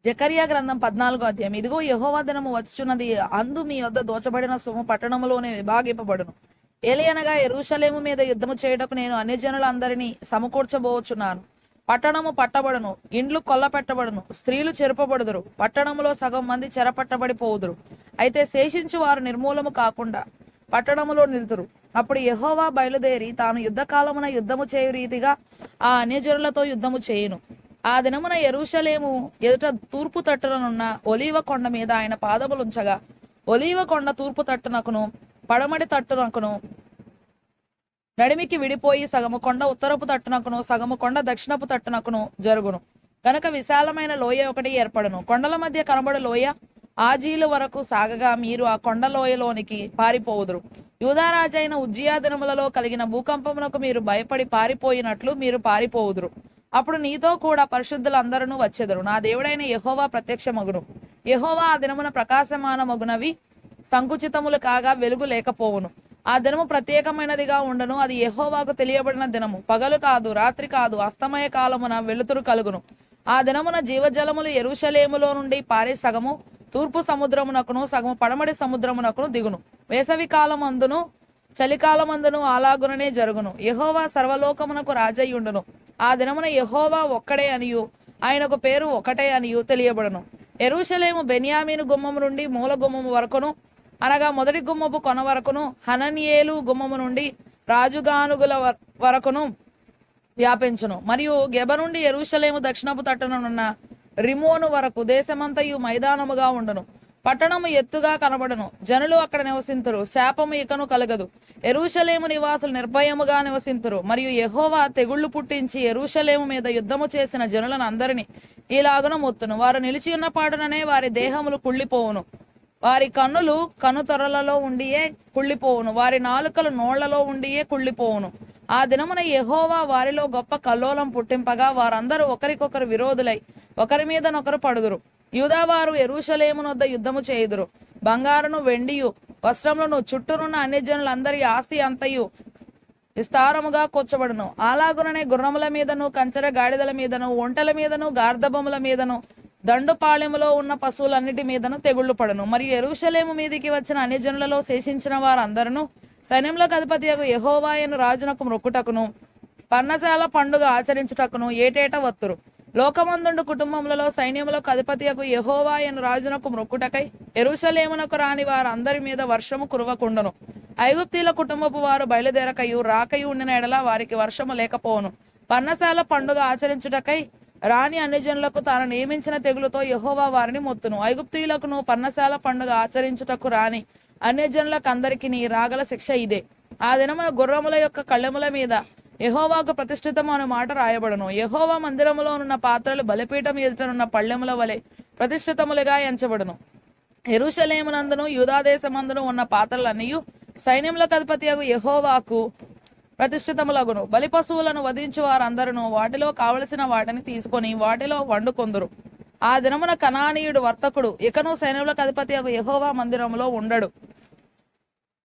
జకరియా గ్రంథం 14వ అధ్యాయం. ఇదిగో యెహోవా దినము వచ్చుచున్నది, అందు మీ వద్ద దోచబడిన సొమ్ము పట్టణములోనే విభాగింపబడును. ఏలియనగా యెరూషలేము మీద యుద్ధము చేయుటకు నేను అన్యజనులందరినీ సమకూర్చబోచున్నాను. పట్టణము పట్టబడును, ఇండ్లు కొల్లపెట్టబడును, స్త్రీలు చెరపబడుదురు, పట్టణములో సగం మంది చెరపట్టబడిపోవుదురు. అయితే శేషించు వారు నిర్మూలము కాకుండా పట్టణములో నిలుతురు. అప్పుడు యెహోవా బయలుదేరి తాను యుద్ధకాలమున యుద్ధము చేయు రీతిగా ఆ అన్యజనులతో యుద్ధము చేయును. ఆ దినమున యెరూషలేము ఎదుట తూర్పు తట్టుననున్న ఒలీవ కొండ మీద ఆయన పాదములుంచగా, ఒలీవ కొండ తూర్పు తట్టునకును పడమటి తట్టునకును నడిమికి విడిపోయి సగము కొండ ఉత్తరపు తట్టునకును సగము కొండ దక్షిణపు తట్టునకును జరుగును. కనుక విశాలమైన లోయ ఒకటి ఏర్పడును. కొండల మధ్య కనబడు లోయ ఆజీలు వరకు సాగగా మీరు ఆ కొండ లోయలోనికి పారిపోవుదురు. యూదారాజైన ఉజ్జియా దినములలో కలిగిన భూకంపమునకు మీరు భయపడి పారిపోయినట్లు మీరు పారిపోవుదురు. అప్పుడు నీతో కూడా పరిశుద్ధులందరూ వచ్చెదరు. నా దేవుడైన యెహోవా ప్రత్యక్షమగును. యెహోవా ఆ దినమున ప్రకాశమానమగునవి సంకుచితములు కాగా వెలుగు లేకపోవును. ఆ దినము ప్రత్యేకమైనదిగా ఉండను. అది యెహోవాకు తెలియబడిన దినము. పగలు కాదు, రాత్రి కాదు, అస్తమయ కాలమున వెలుతురు కలుగును. ఆ దినమున జీవజలములు యెరూషలేములో నుండి పారే సగము తూర్పు సముద్రమునకును సగము పడమటి సముద్రమునకును దిగును. వేసవి కాలమందును చలికాలమందును అలాగుననే జరుగును. యెహోవా సర్వలోకమునకు రాజయ్యుండును. ఆ దినమున యెహోవా ఒక్కడే అనియు ఆయనకు పేరు ఒకటే అనియు తెలియబడును. యెరూషలేము బెన్యామీను గుమ్మము నుండి మూల గుమ్మము వరకును, అనగా మొదటి గుమ్మపు కొన వరకును, హననియేలు గుమ్మము నుండి రాజుగానుగుల వరకును వ్యాపించును. మరియు గెబ నుండి యెరూషలేము దక్షిణపు తట్టునున్న రిమోను వరకు దేశమంతయు మైదానముగా ఉండును. పట్టణము ఎత్తుగా కనబడును, జనులు అక్కడ నివసింతురు, శాపము ఇకను కలగదు. యెరూషలేము నివాసులు నిర్భయముగా నివసింతురు. మరియు యెహోవా తెగుళ్లు పుట్టించి యెరూషలేము మీద యుద్ధము చేసిన జనులను అందరినీ ఇలాగున మొత్తును. వారు నిలిచి ఉన్న పాటుననే వారి దేహములు కుళ్ళిపోవును. వారి కన్నులు కనుతొరలలో ఉండియే కుళ్ళిపోవును. వారి నాలుకలు నోళ్లలో ఉండియే కుళ్ళిపోవును. ఆ దినమున యెహోవా వారిలో గొప్ప కల్లోలం పుట్టింపగా వారందరూ ఒకరికొకరు విరోధులై ఒకరి మీదనొకరు పడుదురు. యూదావారు యెరూషలేమునొద్ద యుద్ధము చేయుదురు. బంగారును వెండియు వస్త్రములను చుట్టూనున్న అన్యజనులందరి ఆస్తి అంతయు విస్తారముగా కూర్చబడును. అలాగుననే గుర్రముల మీదను కంచెర గాడిదల మీదను ఒంటెల మీదను గార్ధబముల మీదను దండుపాళెములో ఉన్న పశువులన్నిటి మీదను తెగుళ్లు పడును. మరియు యెరూషలేము మీదికి వచ్చిన అన్యజనులలో శేషించిన వారందరూ సైన్యములకు అధిపతియగు యెహోవాయను రాజునకు మొక్కుటకును పర్ణశాల పండుగ ఆచరించుటకును ఏటేటా వత్తురు. లోకమందుండు కుటుంబములలో సైన్యములకు అధిపతియగు యెహోవాయను రాజునకు మొక్కుటకై యెరూషలేమునకు రాని వారందరి మీద వర్షము కురవకుండును. ఐగుప్తీల కుటుంబపు వారు బయలుదేరకయు రాకయు ఉండిన ఎడల వారికి వర్షము లేకపోవును. పర్ణశాల పండుగ ఆచరించుటకై రాని అన్యజనులకు తాను నియమించిన తెగులుతో యెహోవా వారిని మొత్తును. ఐగుప్తీయులకును పర్ణశాల పండుగ ఆచరించుటకు రాని అన్యజనులకు అందరికి రాగల శిక్ష ఇదే. ఆ దినమున గుర్రముల యొక్క కళ్ళెముల మీద యెహోవాకు ప్రతిష్ఠితము అను మాట రాయబడును. యెహోవా మందిరములోనున్న పాత్రలు బలిపీఠం ఎదుటనున్న పళ్ళెముల వలె ప్రతిష్ఠితములుగా ఎంచబడును. యెరూషలేమునందును యూదాదేశమందును ఉన్న పాత్రలన్నీ సైన్యములకు అధిపతియగు యెహోవాకు ప్రతిష్ఠితములగును. బలి పశువులను వధించు వారందరూ వాటిలో కావలసిన వాటిని తీసుకొని వాటిలో వండుకొందురు. ఆ దినమున కనానీయుడు వర్తకుడు ఇకను సైన్యములకు అధిపతియగు యెహోవా మందిరములో ఉండడు.